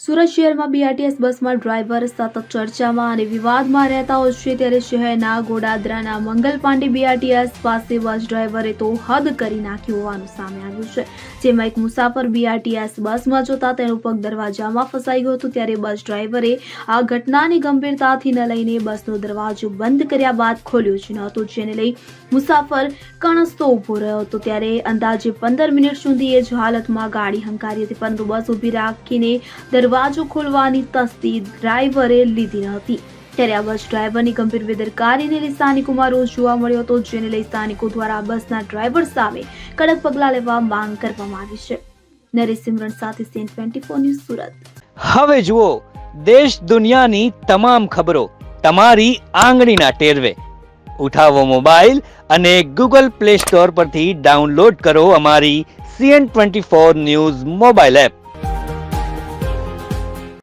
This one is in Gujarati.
સુરત શહેરમાં બીઆરટીએસ બસમાં ડ્રાઈવર સતત ચર્ચામાં અને વિવાદમાં રહેતા હોય છે, ત્યારે શહેરના ગોડાદરાના મંગલ પાંડે બીઆરટીએસ પાસે બસ ડ્રાઈવરે તો હદ કરી નાખી હોવાનું સામે આવ્યું છે, જેમાં એક મુસાફર બીઆરટીએસ બસમાં જોતા તેનું પગ દરવાજામાં ફસાઈ ગયો હતો, ત્યારે બસ ડ્રાઈવરે આ ઘટનાની ગંભીરતાથી ન લઈને બસનો દરવાજો બંધ કર્યા બાદ ખોલ્યો જ ન હતો, જેને લઈ મુસાફર કણસતો ઊભો રહ્યો હતો। ત્યારે અંદાજે 15 મિનિટ સુધી એ જ હાલતમાં ગાડી હંકારી હતી, પરંતુ બસ ઊભી રાખીને દરવાજો ખોલવાની તસ્દી ડ્રાઈવરે લીધી ન હતી। ત્યારે આ બસ ડ્રાઈવરની ગંભીર બેદરકારીને લઈ સ્થાનિકોમાં રોષ જોવા મળ્યો હતો, જેને લઈ સ્થાનિકો દ્વારા બસના ડ્રાઈવર સામે કડક પગલાં લેવા માંગ કરવામાં આવી છે। નરેશ સિમરન સાથે CN24 ન્યૂઝ સુરત। હવે જુઓ દેશ દુનિયાની તમામ ખબરો તમારી આંગળીના ટેરવે। ઉઠાવો મોબાઈલ અને Google Play Store પરથી ડાઉનલોડ કરો અમારી CN24 ન્યૂઝ મોબાઈલ એપ।